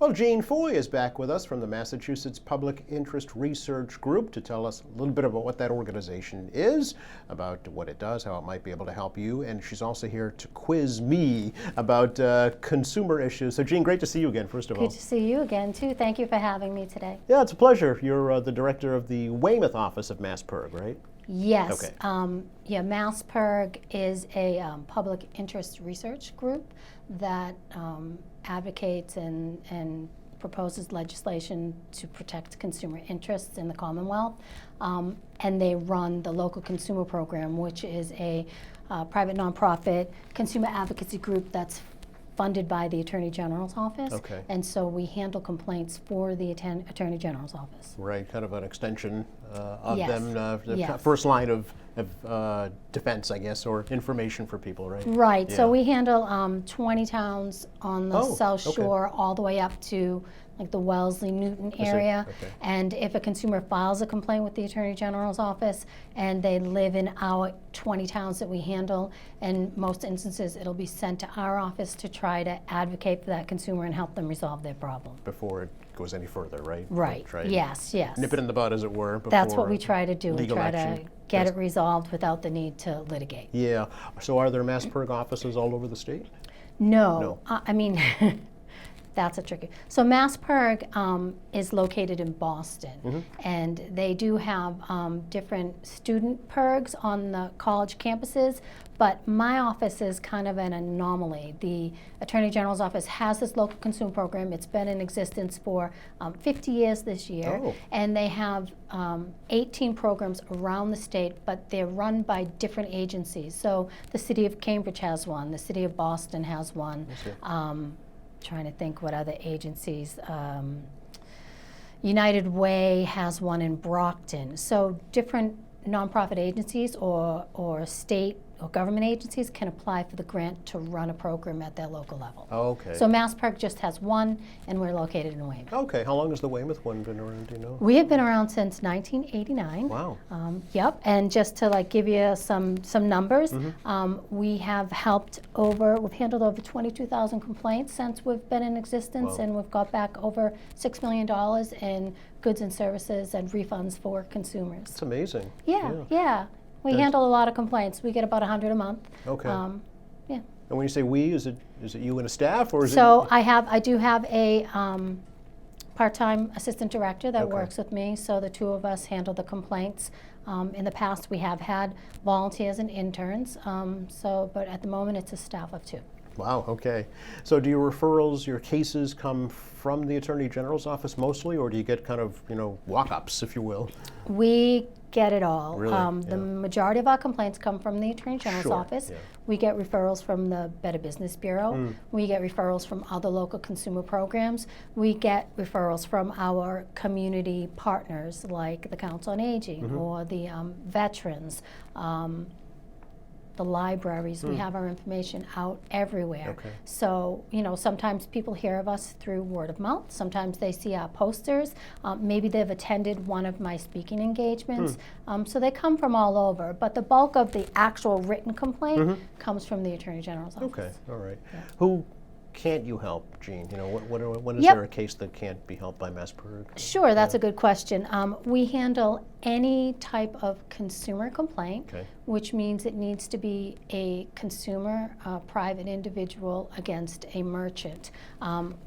Well, Jean Foy is back with us from the Massachusetts Public Interest Research Group to tell us a little bit about what that organization is, about what it does, how it might be able to help you, and she's also here to quiz me about consumer issues. So, Jean, great to see you again, first of all. Good to see you again, too. Thank you for having me today. Yeah, it's a pleasure. You're the director of the Weymouth office of MassPIRG, right? Yes. Okay. MassPIRG is a public interest research group that advocates and proposes legislation to protect consumer interests in the Commonwealth. And they run the local consumer program, which is a private nonprofit consumer advocacy group that's funded by the Attorney General's office. Okay. And so we handle complaints for the Attorney General's office. Right, kind of an extension of Yes. them, the Yes. first line of defense, I guess, or information for people, right? Right. So Yeah. we handle 20 towns on the Oh, South okay. Shore, all the way up to like the Wellesley, Newton see. area. Okay. And if a consumer files a complaint with the Attorney General's office and they live in our 20 towns that we handle, in most instances it'll be sent to our office to try to advocate for that consumer and help them resolve their problem. Before it goes any further, right? Right. Try Yes, yes. nip it in the bud, as it were. That's what before we try to do. We legal try action. to get That's- it resolved without the need to litigate. Yeah. So are there MassPIRG offices all over the state? No, No. I mean, that's a tricky. So MassPIRG is located in Boston, and they do have different student PIRGs on the college campuses, but my office is kind of an anomaly. The Attorney General's office has this local consumer program. It's been in existence for 50 years this year, Oh. and they have 18 programs around the state, but they're run by different agencies. So the city of Cambridge has one, the city of Boston has one. I see. Trying to think what other agencies. United Way has one in Brockton. So different nonprofit agencies or state or government agencies can apply for the grant to run a program at their local level. Oh, okay. So MassPIRG just has one, and we're located in Weymouth. Okay. How long has the Weymouth one been around? Do you know? We have been around since 1989. Wow. Yep, and just to like give you some numbers, we have we've handled over 22,000 complaints since we've been in existence, Wow. and we've got back over $6 million in goods and services and refunds for consumers. It's amazing. Yeah. We That's- handle a lot of complaints. We get about 100 a month. Okay. Yeah. And when you say we, is it you and a staff, or is So it? I do have a part-time assistant director that Okay. works with me, so the two of us handle the complaints. In the past, we have had volunteers and interns, but at the moment, it's a staff of 2. Wow. Okay. So do your referrals, your cases come from the Attorney General's office mostly, or do you get kind of walk-ups, if you will? We get it all. Really? The Yeah. majority of our complaints come from the Attorney General's Sure, office. yeah. We get referrals from the Better Business Bureau. We get referrals from other local consumer programs. We get referrals from our community partners like the Council on Aging or the veterans, the libraries. We have our information out everywhere. Okay. So, sometimes people hear of us through word of mouth. Sometimes they see our posters. Maybe they've attended one of my speaking engagements. So they come from all over. But the bulk of the actual written complaint comes from the Attorney General's office. Okay. All right. Yeah. Who can't you help, Jean? When is Yep. there a case that can't be helped by MassPIRG? Sure, that's a good question. We handle any type of consumer complaint, Okay. which means it needs to be a consumer, a private individual against a merchant.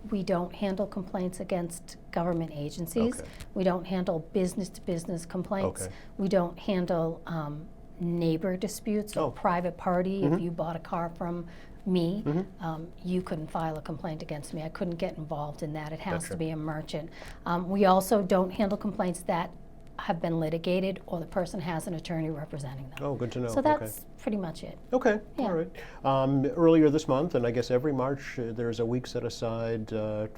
We don't handle complaints against government agencies. Okay. We don't handle business-to-business complaints. Okay. We don't handle neighbor disputes Oh. or private party. If you bought a car from me, you couldn't file a complaint against me. I couldn't get involved in that. It has Gotcha. to be a merchant. We also don't handle complaints that have been litigated or the person has an attorney representing them. Oh, good to know. So that's pretty much it. Okay. Yeah. All right. Earlier this month, and I guess every March, there's a week set aside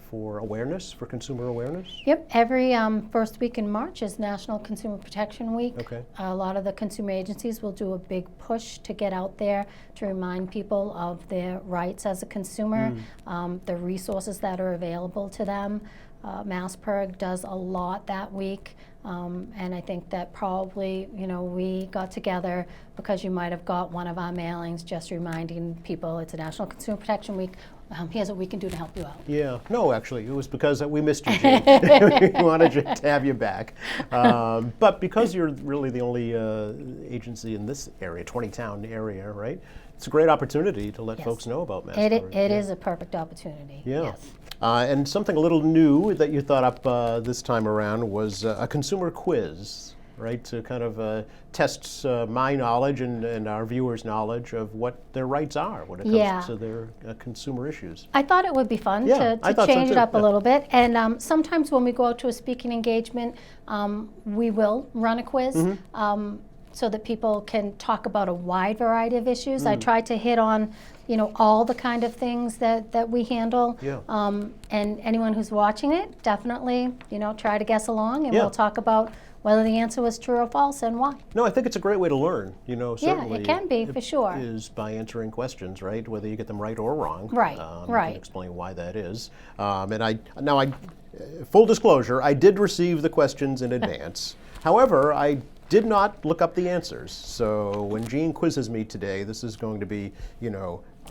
for awareness, for consumer awareness. Yep, every first week in March is National Consumer Protection Week. Okay. A lot of the consumer agencies will do a big push to get out there to remind people of their rights as a consumer, the resources that are available to them. MassPIRG does a lot that week. And I think that probably, we got together because you might have got one of our mailings just reminding people it's a National Consumer Protection Week. here's what we can do to help you out. Yeah, no, actually, it was because we missed you, Jane. We wanted to have you back. But because you're really the only agency in this area, 20-town area, right? It's a great opportunity to let Yes. folks know about Mass It Purg. is a perfect opportunity. Yeah. Yes. And something a little new that you thought up this time around was a consumer quiz, right? To kind of test my knowledge and our viewers' knowledge of what their rights are when it comes Yeah. to their consumer issues. I thought it would be fun Yeah, I to thought so change it too, up a yeah. little bit. And sometimes when we go out to a speaking engagement, we will run a quiz Mm-hmm. so that people can talk about a wide variety of issues. Mm. I try to hit on, all the kind of things that we handle. Yeah. And anyone who's watching it, definitely, try to guess along, and Yeah. we'll talk about whether the answer was true or false and why. No, I think it's a great way to learn. Certainly it can be, for sure. Is by answering questions, right? Whether you get them right or wrong. Right, You right. can explain why that is. Full disclosure, I did receive the questions in advance. However, I did not look up the answers. So when Jean quizzes me today, this is going to be,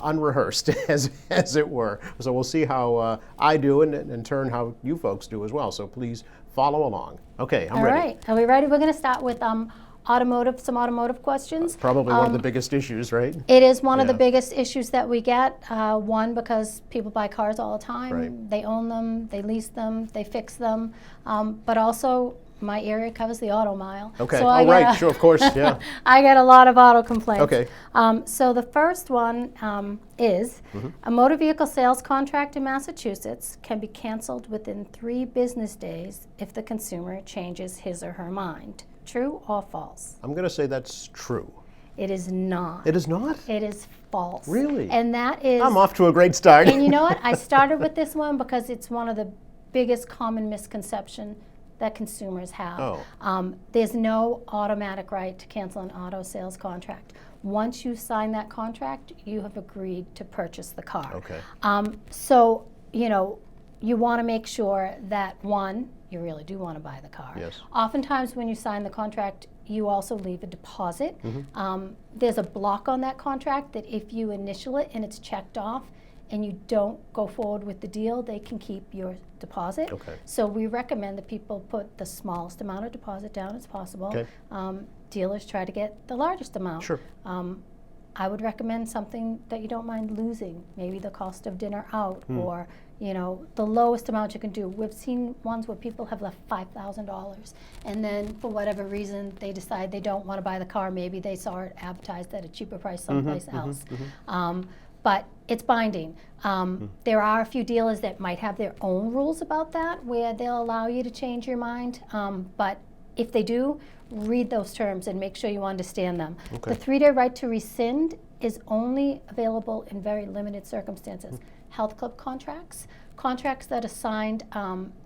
unrehearsed, as it were. So we'll see how I do, and in turn how you folks do as well. So please follow along. Okay, I'm All ready. right. Are we ready? We're going to start with some automotive questions. Probably one of the biggest issues, right? It is one of the Yeah. biggest issues that we get. One, because people buy cars all the time. Right. They own them, they lease them, they fix them. But also, my area covers the auto mile. Okay. So Right. Sure. Of course. Yeah. I get a lot of auto complaints. Okay. So the first one is a motor vehicle sales contract in Massachusetts can be canceled within 3 business days if the consumer changes his or her mind. True or false? I'm going to say that's true. It is not. It is not? It is false. Really? And that is. I'm off to a great start. And you know what? I started with this one because it's one of the biggest common misconception that consumers have. Oh. There's no automatic right to cancel an auto sales contract. Once you sign that contract, you have agreed to purchase the car. Okay. So, you want to make sure that, one, you really do want to buy the car. Yes. Oftentimes when you sign the contract, you also leave a deposit. Mm-hmm. There's a block on that contract that if you initial it and it's checked off and you don't go forward with the deal, they can keep your deposit. Okay. So we recommend that people put the smallest amount of deposit down as possible. Okay. Dealers try to get the largest amount. Sure. I would recommend something that you don't mind losing, maybe the cost of dinner out, or the lowest amount you can do. We've seen ones where people have left $5,000, and then for whatever reason they decide they don't want to buy the car. Maybe they saw it advertised at a cheaper price someplace else. But it's binding. There are a few dealers that might have their own rules about that, where they'll allow you to change your mind. But if they do, read those terms and make sure you understand them. Okay. The 3-day right to rescind is only available in very limited circumstances. Health club contracts, contracts that are signed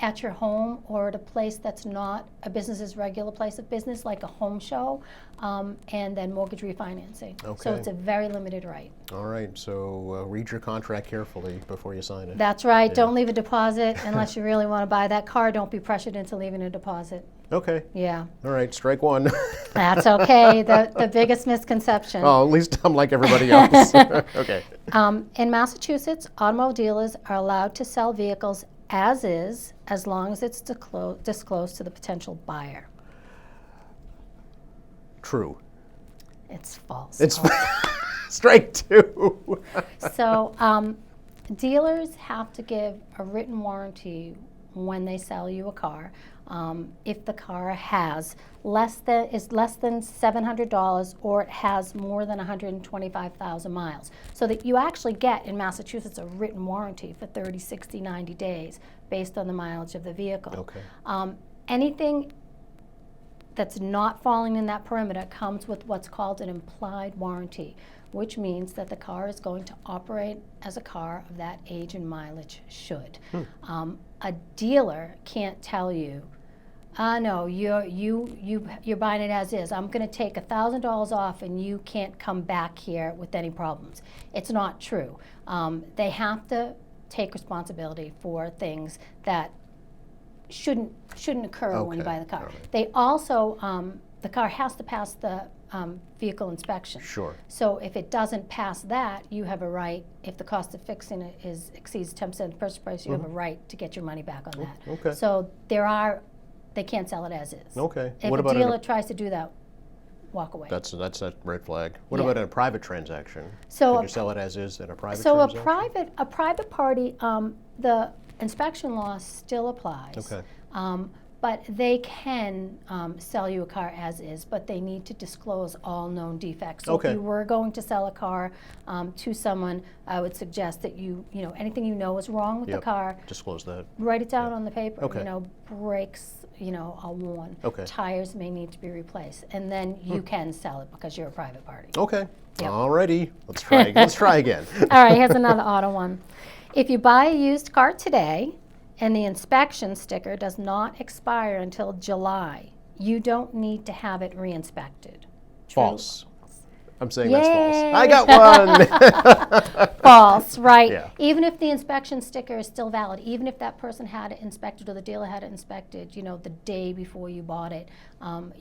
at your home or at a place that's not a business's regular place of business, like a home show, and then mortgage refinancing. So Okay. it's a very limited right. All right. So read your contract carefully before you sign it. That's right. Yeah. Don't leave a deposit unless you really want to buy that car. Don't be pressured into leaving a deposit. Okay. Yeah, All right. Strike one. that's okay. The biggest misconception. Oh, at least I'm like everybody else. Okay. In Massachusetts, automobile dealers are allowed to sell vehicles as is, as long as it's disclosed to the potential buyer. True. It's false. It's strike two. So dealers have to give a written warranty when they sell you a car. If the car is less than $700 or it has more than 125,000 miles. So that you actually get in Massachusetts a written warranty for 30, 60, 90 days based on the mileage of the vehicle. Okay. Anything that's not falling in that perimeter comes with what's called an implied warranty, which means that the car is going to operate as a car of that age and mileage should. A dealer can't tell you, no, you're buying it as is. I'm going to take $1,000 off and you can't come back here with any problems. It's not true. They have to take responsibility for things that shouldn't occur when you Okay. buy the car. All right. They also, the car has to pass the vehicle inspection. Sure. So if it doesn't pass that, you have a right, if the cost of fixing it exceeds 10% of the purchase price, you have a right to get your money back on that. Okay. So they can't sell it as is. Okay. If What a about dealer tries to do that, walk away. That's a red flag. What Yeah. about in a private transaction? So Could a you sell it as is in a private So transaction? a private party, the inspection law still applies. Okay. But they can sell you a car as is, but they need to disclose all known defects. So Okay. if you were going to sell a car to someone, I would suggest that anything you know is wrong with Yep. the car, Disclose that. write it down on the paper. Okay. Brakes, are worn. Okay. Tires may need to be replaced, and then you can sell it because you're a private party. Okay. Yep. Alrighty. Let's try. Let's try again. All right, here's another auto one. If you buy a used car today and the inspection sticker does not expire until July, you don't need to have it re-inspected. True? False. I'm saying that's false. Yay. I got one. False, right? Yeah. Even if the inspection sticker is still valid, even if that person had it inspected or the dealer had it inspected, the day before you bought it,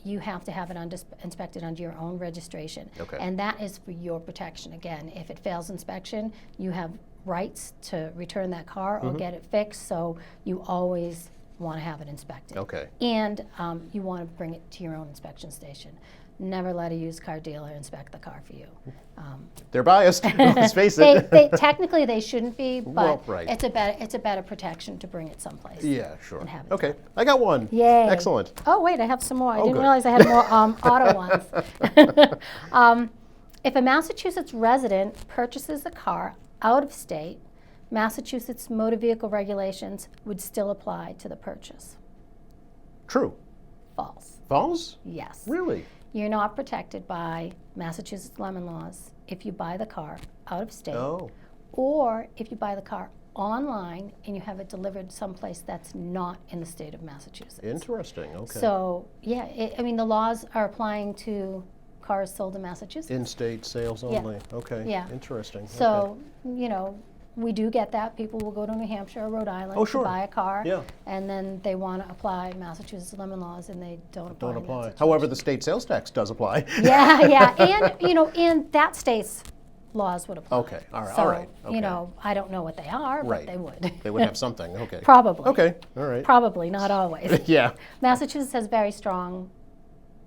you have to have it inspected under your own registration. Okay. And that is for your protection. Again, if it fails inspection, you have rights to return that car or get it fixed, so you always want to have it inspected. Okay. And you want to bring it to your own inspection station. Never let a used car dealer inspect the car for you. They're biased. Let's face it. Technically, they shouldn't be, but Well, right. it's a better protection to bring it someplace. Yeah, sure. And have it Okay. I got one. Yay. Excellent. Oh, wait, I have some more. I didn't good. realize I had more auto ones. If a Massachusetts resident purchases a car out of state, Massachusetts motor vehicle regulations would still apply to the purchase. True. False. False? Yes. Really? You're not protected by Massachusetts lemon laws if you buy the car out of state, Oh. or if you buy the car online and you have it delivered someplace that's not in the state of Massachusetts. Interesting. Okay. So, yeah, the laws are applying to cars sold in Massachusetts. In-state sales Yeah. only. Okay. Yeah. Interesting. So, we do get that. People will go to New Hampshire or Rhode Island Oh, sure. to buy a car, Yeah. and then they want to apply Massachusetts lemon laws, and they don't apply. Don't in that apply. situation. However, the state sales tax does apply. Yeah, and that state's laws would apply. Okay, all right, So, all right, okay. I don't know what they are, but Right. they would. They would have something. Okay. Probably. Okay. All right. Probably, not always. Yeah. Massachusetts has very strong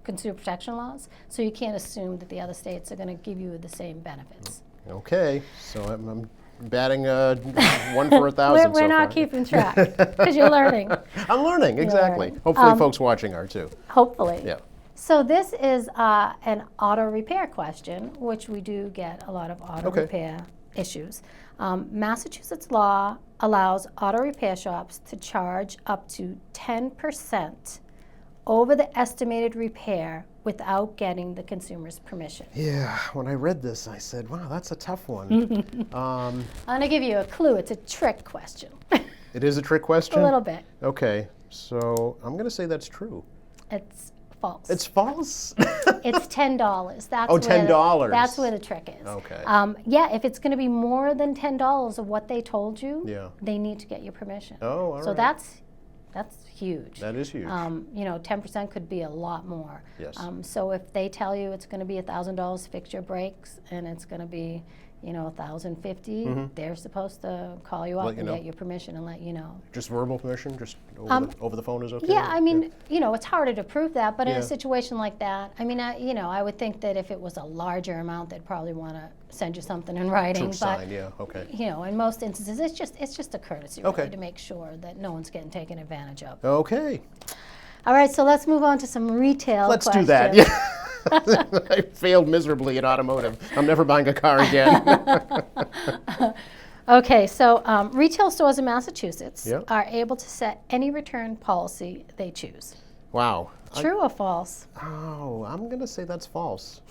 consumer protection laws, so you can't assume that the other states are going to give you the same benefits. Okay. So I'm batting 1 for 1,000 We're so not far. keeping track because you're learning, I'm learning, exactly. learning. Hopefully folks watching are too. hopefully. Yeah. So this is an auto repair question, which we do get a lot of auto Okay. repair issues. Massachusetts law allows auto repair shops to charge up to 10% over the estimated repair without getting the consumer's permission. Yeah, when I read this, I said, wow, that's a tough one. I'm going to give you a clue. It's a trick question. It is a trick question? A little bit. Okay, so I'm going to say that's true. It's false. It's false? It's $10. That's Oh, where $10. That's where the trick is. Okay. Yeah, if it's going to be more than $10 of what they told you, Yeah. they need to get your permission. Oh, all So right. that's huge. That is huge. 10% could be a lot more. Yes. So if they tell you it's going to be $1,000 to fix your brakes, and it's going to be, $1,050, they're supposed to call you up Let you and know. get your permission and let you know. Just verbal permission? Just over the phone is okay? Yeah, I mean, it's harder to prove that, but in Yeah. a situation like that, I mean, I would think that if it was a larger amount, they'd probably want to send you something in writing. To But sign, yeah, okay. in most instances, it's just a courtesy Okay. really, to make sure that no one's getting taken advantage of. Okay, All right, so let's move on to some retail let's questions. do that. Yeah. I failed miserably at automotive. I'm never buying a car again. Okay, so retail stores in Massachusetts Yeah. are able to set any return policy they choose. Wow. True or false? I'm going to say that's false.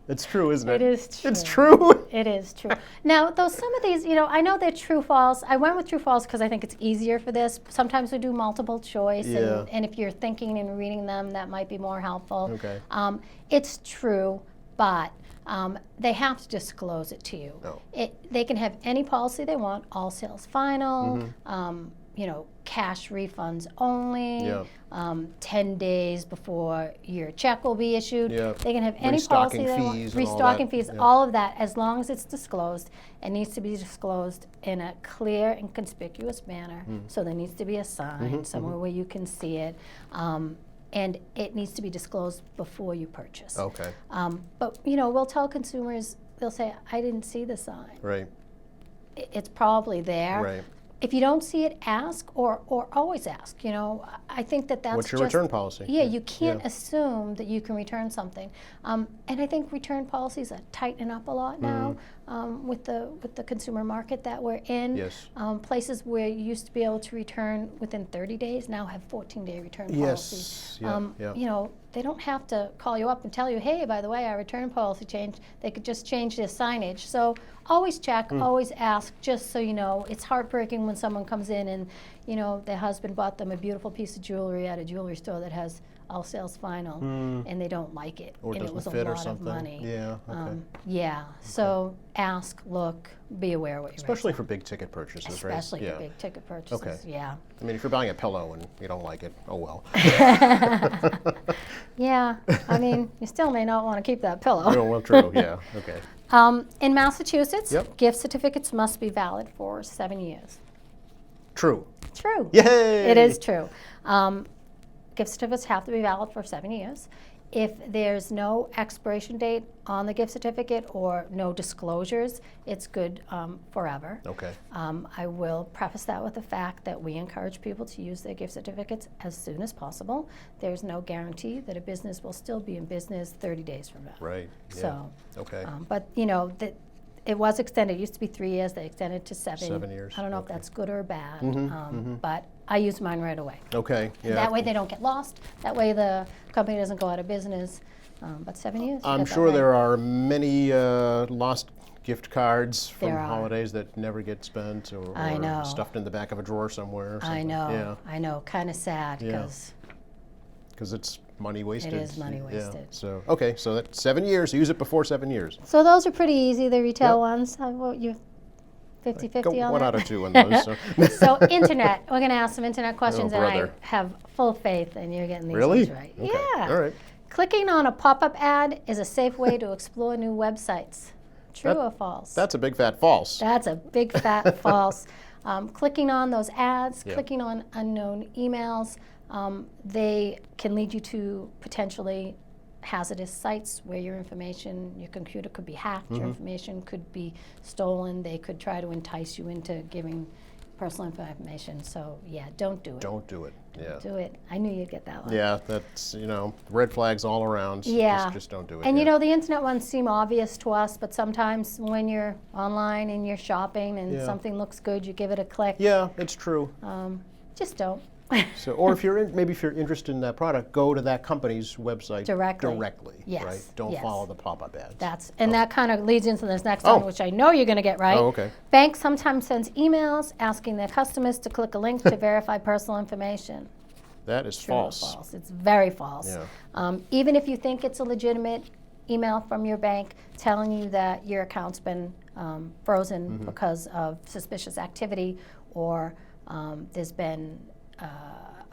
It's true, isn't It it? is true. It's true. It is true. Now, though some of these, I know they're true false. I went with true false because I think it's easier for this. Sometimes we do multiple choice, Yeah. and if you're thinking and reading them, that might be more helpful. Okay. It's true, but they have to disclose it to you. Oh. They can have any policy they want, all sales final, cash refunds only. Yeah. 10 days before your check will be issued. Yeah. They can have any Restocking policy they want. fees and all Restocking that. fees, Yeah. all of that, as long as it's disclosed. It needs to be disclosed in a clear and conspicuous manner. So there needs to be a sign somewhere where you can see it. And it needs to be disclosed before you purchase. Okay. But we'll tell consumers, they'll say, I didn't see the sign. Right. It's probably there. Right. If you don't see it, ask or always ask. I think that's What's your just, return policy? Yeah, you can't Yeah. assume that you can return something. And I think return policies are tightening up a lot now with the consumer market that we're in. Yes. Places where you used to be able to return within 30 days now have 14-day return policies. Yes. Yeah. Yeah. They don't have to call you up and tell you, hey, by the way, our return policy changed. They could just change their signage. So always check, always ask, just so you know. It's heartbreaking when someone comes in and, their husband bought them a beautiful piece of jewelry at a jewelry store that has all sales final, and they don't like it. Or and it doesn't was a fit or lot of something. money. Yeah. Okay. Yeah, so ask, look, be aware what you're Especially for big ticket purchases, right? Especially Yeah. for big ticket purchases, Okay. yeah. I mean, if you're buying a pillow and you don't like it, oh well. Yeah, I mean, you still may not want to keep that pillow. Oh, well, true. Yeah. Okay. In Massachusetts, Yep. gift certificates must be valid for 7 years. True. True. Yay! It is true. Gift certificates have to be valid for 7 years. If there's no expiration date on the gift certificate or no disclosures, it's good forever. Okay. I will preface that with the fact that we encourage people to use their gift certificates as soon as possible. There's no guarantee that a business will still be in business 30 days from now. Right. Yeah. So, Okay. but it was extended. It used to be 3 years. They extended to 7. 7 years, I don't know if okay. that's good or bad, but I use mine right away. Okay. Yeah. That way they don't get lost. That way the company doesn't go out of business. But 7 years. you I'm got that sure right. there are many lost gift cards from There are. holidays that never get spent or I know. stuffed in the back of a drawer somewhere or something. I know. Yeah. I know. Kind of sad Yeah. because Because it's money wasted. is money Yeah. wasted. So, okay, so that's 7 years. Use it before 7 years. So those are pretty easy, the retail Yep. ones. How about you? 50-50 Go on one that? out of two on those. So. So internet, we're going to ask some internet questions, and I brother. have full faith in you're getting these Really? ones right. Okay. Yeah. All right. Clicking on a pop-up ad is a safe way to explore new websites. True or false? That's a big fat false. That's a big fat false. Clicking on those ads, Yeah. clicking on unknown emails, they can lead you to potentially hazardous sites where your computer could be hacked, your information could be stolen. They could try to entice you into giving personal information. So yeah, don't do it. Don't do it. Yeah. do it. I knew you'd get that one. Yeah, that's, red flags all around. Yeah. Just don't do it. And yeah. the internet ones seem obvious to us, but sometimes when you're online and you're shopping and Yeah. something looks good, you give it a click. Yeah, it's true. Just don't. So, or if you're maybe if you're interested in that product, go to that company's website Directly. Yes, right? Don't yes. follow the pop-up ads. That kind of leads into this next Oh. one, which I know you're going to get right. Oh, okay. Banks sometimes sends emails asking their customers to click a link to verify personal information. That is True or false. false? It's very false. Yeah. Even if you think it's a legitimate email from your bank telling you that your account's been frozen Mm-hmm. because of suspicious activity, or there's been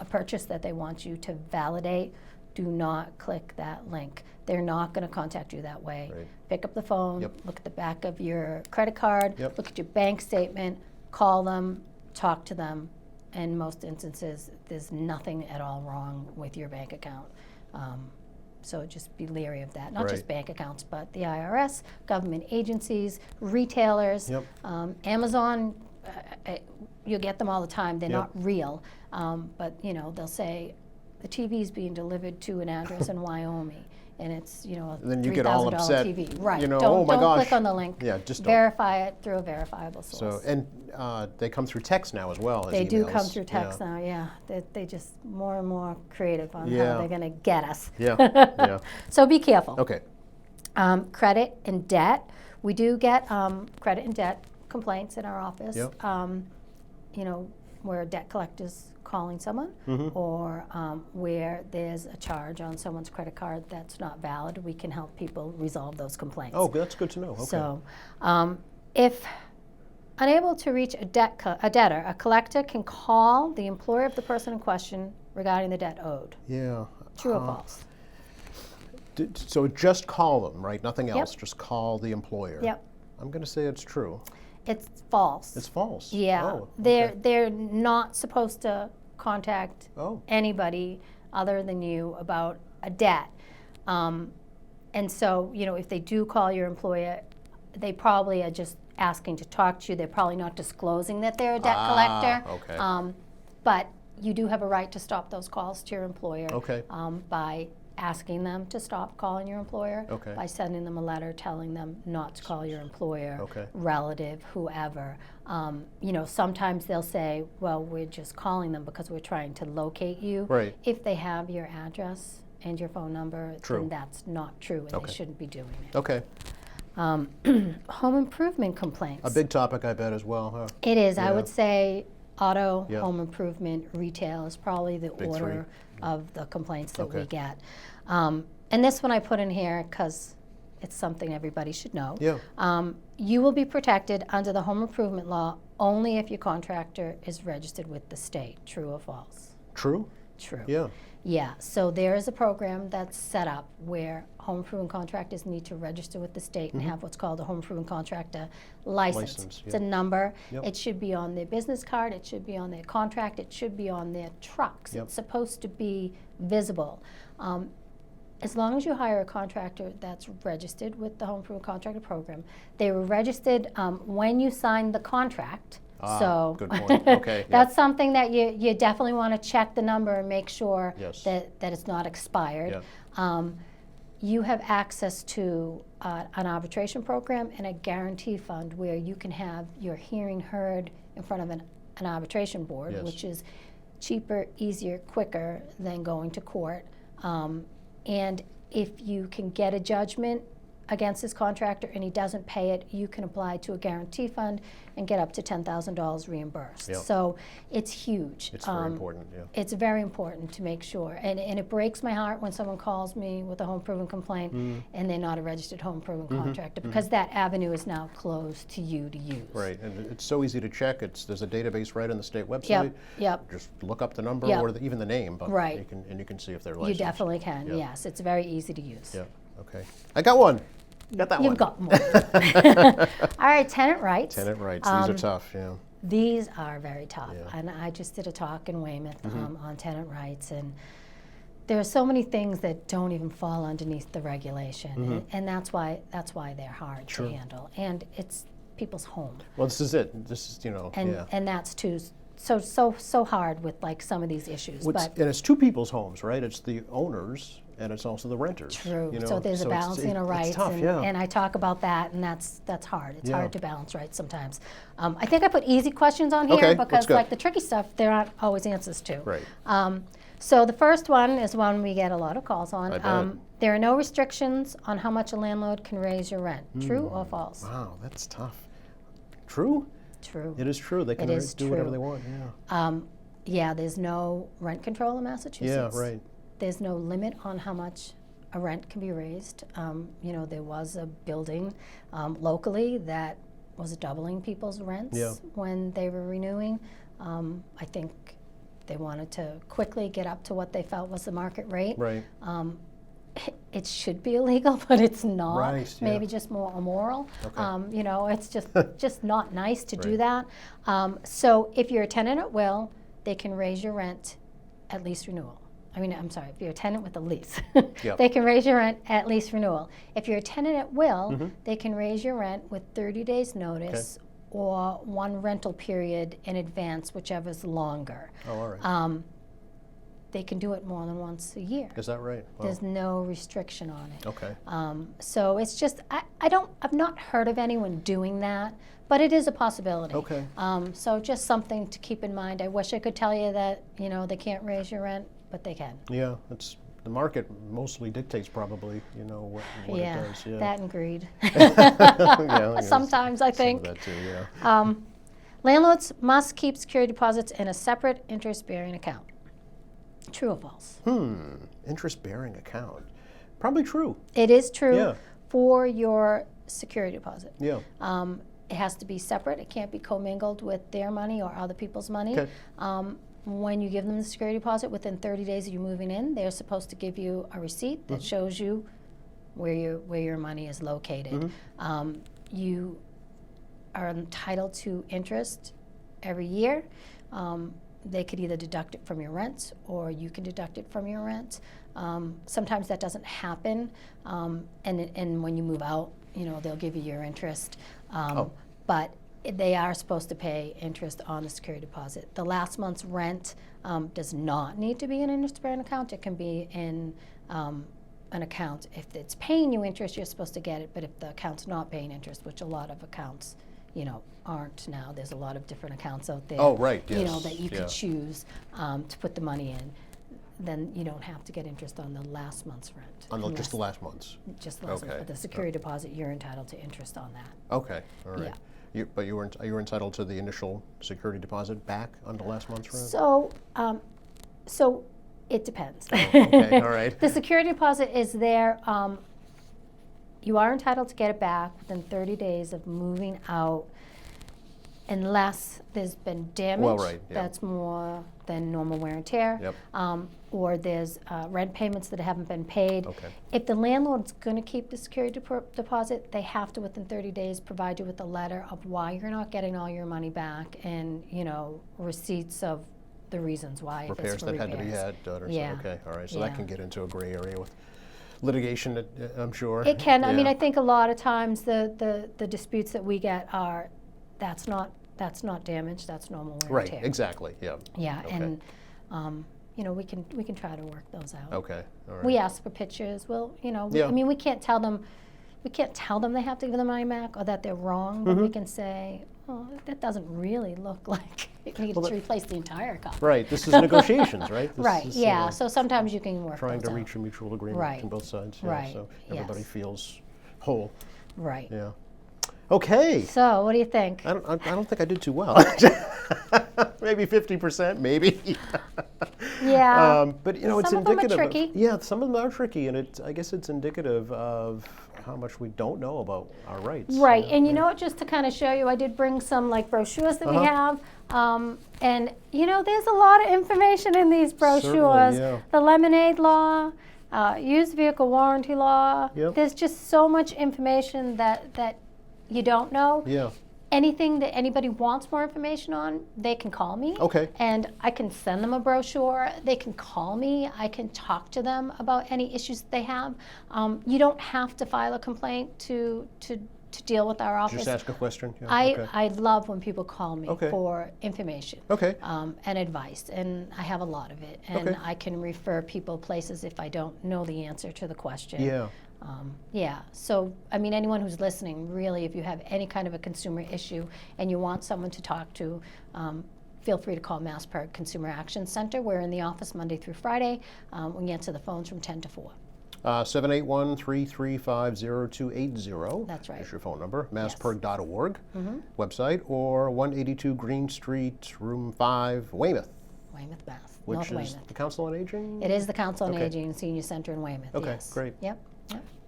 a purchase that they want you to validate, do not click that link. They're not going to contact you that way. Right. Pick up the phone, Yep. look at the back of your credit card, Yep. look at your bank statement, call them, talk to them. In most instances, there's nothing at all wrong with your bank account. So just be leery of that. Not just Right. bank accounts, but the IRS, government agencies, retailers, Yep. Amazon. You get them all the time. They're Yep. not real, but they'll say the TV is being delivered to an address in Wyoming, and it's a then you get all $3,000 upset, TV. Right. you know, Don't, oh my don't gosh. click on the link. Yeah, just don't. verify it through a verifiable source. So, and they come through text now as well as They do emails. come through text Yeah. now, yeah. They just more and more creative on Yeah. how they're going to get us. Yeah, yeah. So be careful. Okay. Credit and debt. We do get credit and debt complaints in our office. Yep. Where a debt collector's calling someone, Mm-hmm. or where there's a charge on someone's credit card that's not valid. We can help people resolve those complaints. Oh, that's good to know. Okay. So, if unable to reach a debtor, a collector can call the employer of the person in question regarding the debt owed. Yeah. True or false? So just call them, right? Nothing Yep. else. Just call the employer. Yep. I'm going to say it's true. It's false. It's false. Yeah. Oh, They're not supposed to contact Oh. anybody other than you about a debt. And so, if they do call your employer, they probably are just asking to talk to you. They're probably not disclosing that they're a debt collector. Okay. But you do have a right to stop those calls to your employer Okay. by asking them to stop calling your employer, Okay. by sending them a letter telling them not to call your employer, Okay. relative, whoever. Sometimes they'll say, well, we're just calling them because we're trying to locate you. Right. If they have your address and your phone number, True. then that's not true, and Okay. they shouldn't be doing it. Okay. Home improvement complaints. A big topic, I bet, as well, huh? It is. I Yeah. would say auto, Yeah. home improvement, retail is probably the Big order of the complaints that we Okay. get. And this one I put in here because it's something everybody should know. Yeah. You will be protected under the home improvement law only if your contractor is registered with the state. True or false? True? True. Yeah. Yeah, so there is a program that's set up where home improvement contractors need to register with the state and have what's called a home improvement contractor license. License, It's yeah. a number. Yep. It should be on their business card. It should be on their contract. It should be on their trucks. Yep. It's supposed to be visible. As long as you hire a contractor that's registered with the home improvement contractor program, they were registered when you signed the contract. So good point. Okay, yeah. that's something that you definitely want to check the number and make sure Yes. that it's not expired. Yeah. You have access to an arbitration program and a guarantee fund where you can have your hearing heard in front of an arbitration board, Yes. which is cheaper, easier, quicker than going to court. And if you can get a judgment against this contractor and he doesn't pay it, you can apply to a guarantee fund and get up to $10,000 reimbursed. Yep. So it's huge. It's very important, yeah. It's very important to make sure. And it breaks my heart when someone calls me with a home improvement complaint and they're not a registered home improvement contractor because that avenue is now closed to you to use. Right, and it's so easy to check. There's a database right on the state website. Yep, yep. Just look up the number Yep. or even the name, but Right. you can see if they're You licensed. definitely can, Yeah. yes. It's very easy to use. Yeah, okay. I got one. Got that one. You've got more. All right, tenant rights. Tenant rights, these are tough, yeah. These are very tough. Yeah. And I just did a talk in Weymouth on tenant rights. And there are so many things that don't even fall underneath the regulation. And that's why they're hard Sure. to handle. And it's people's home. Well, this is it. This is, And yeah. and that's too so hard with like some of these issues. But And it's two people's homes, right? It's the owners and it's also the renters. true. you know? So there's a it's- balancing of it's rights, tough, yeah. and I talk about that, and that's hard. It's Yeah. hard to balance rights sometimes. I think I put easy questions on here Okay, that's because good. like the tricky stuff, there aren't always answers to. Right. So the first one is one we get a lot of calls on. I bet. There are no restrictions on how much a landlord can raise your rent. True or false? Wow, that's tough. True? True. It is true. They can It is do whatever true. they want, yeah. Yeah, there's no rent control in Massachusetts. Yeah, right. There's no limit on how much a rent can be raised. There was a building locally that was doubling people's rents Yeah. when they were renewing. I think they wanted to quickly get up to what they felt was the market rate. Right. It should be illegal, but it's not. Right, yeah. Maybe just more immoral. Okay. It's just not nice to do Right. that. So if you're a tenant at will, they can raise your rent at lease renewal. I'm sorry, if you're a tenant with a lease, Yep. they can raise your rent at lease renewal. If you're a tenant at will, they can raise your rent with 30 days notice or one rental period in advance, whichever's longer. Oh, all right. They can do it more than once a year. Is that right? Well, There's no restriction on it. okay. So it's just, I've not heard of anyone doing that, but it is a possibility. Okay. So just something to keep in mind. I wish I could tell you that, they can't raise your rent, but they can. Yeah, it's the market mostly dictates probably, what it does. Yeah. That and greed. Yeah, Sometimes I some of think. that too, yeah. Landlords must keep security deposits in a separate interest-bearing account. True or false? Interest-bearing account. Probably true. It is true Yeah. for your security deposit. Yeah. It has to be separate. It can't be commingled with their money or other people's money. Okay. When you give them the security deposit, within 30 days of you moving in, they're supposed to give you a receipt that shows you where your money is located. You are entitled to interest every year. They could either deduct it from your rent, or you can deduct it from your rent. Sometimes that doesn't happen, and when you move out, they'll give you your interest. But they are supposed to pay interest on the security deposit. The last month's rent does not need to be in an interest-bearing account. It can be in an account. If it's paying you interest, you're supposed to get it. But if the account's not paying interest, which a lot of accounts, aren't now. There's a lot of different accounts out there. Oh, right, yes. That you could choose to put the money in. Then you don't have to get interest on the last month's rent. Just the last month's? Just the last month. But the security deposit, you're entitled to interest on that. Okay, all right. Yeah. But you were entitled to the initial security deposit back on the last month's rent? So it depends. Okay, all right. The security deposit is there. You are entitled to get it back within 30 days of moving out, unless there's been damage. Well, right, yeah. That's more than normal wear and tear. Yep. Or there's rent payments that haven't been paid. Okay. If the landlord's going to keep the security deposit, they have to, within 30 days, provide you with a letter of why you're not getting all your money back, and receipts of the reasons why. Repairs if it's that for had to be repairs. had done or Yeah. something. Okay, all right. So Yeah. that can get into a gray area with litigation, I'm sure. It can. I mean, Yeah. I think a lot of times the disputes that we get are, that's not damage, that's normal wear Right, and tear. exactly, yeah. Yeah, Okay. and we can try to work those out. Okay, all right. We ask for pictures. Well, Yeah. I mean, we can't tell them they have to give the money back or that they're wrong, but we can say, oh, that doesn't really look like it needs to replace the entire copy. Right, this is negotiations, right? This Right, is, yeah. So sometimes you can work trying those to out. reach a mutual agreement Right, on both sides. Yeah, right, so everybody yes. feels whole. Right. Yeah. Okay. So, what do you think? I don't think I did too well. Maybe 50%, maybe. Yeah. But it's Some of them are indicative. tricky. Yeah, some of them are tricky, and I guess it's indicative of how much we don't know about our rights. Right, and just to kind of show you, I did bring some brochures that we have, and there's a lot of information in these brochures. yeah. The lemonade law, used vehicle warranty law. Yep. There's just so much information that you don't know. Yeah. Anything that anybody wants more information on, they can call me. Okay. And I can send them a brochure. They can call me. I can talk to them about any issues that they have. You don't have to file a complaint to deal with our office. Just ask a question. Yeah, okay. I love when people call me Okay. for information Okay. and advice, and I have a lot of it. And Okay. I can refer people places if I don't know the answer to the question. Yeah. Yeah, so I mean, anyone who's listening, really, if you have any kind of a consumer issue and you want someone to talk to, feel free to call MassPark Consumer Action Center. We're in the office Monday through Friday. We answer the phones from 10 to 4. 781-335-0280. That's right. Is your phone number. MassPerg.org website, or 182 Green Street, Room 5, Weymouth, Weymouth, Mass. which North is Weymouth. the Council on Aging? It is the Council on Okay. Aging Senior Center in Weymouth. Okay, yes. great. Yep.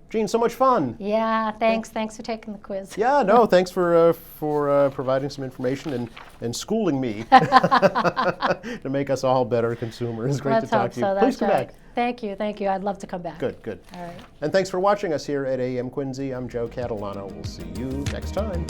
Gene, so much fun. Yeah, thanks. Thanks for taking the quiz. Yeah, no, thanks for providing some information and schooling me to make us all better consumers. Great Let's to talk hope to you. so. Please That's come right. back. Thank you. I'd love to come back. Good, good. All right. And thanks for watching us here at AM Quincy. I'm Joe Catalano. We'll see you next time.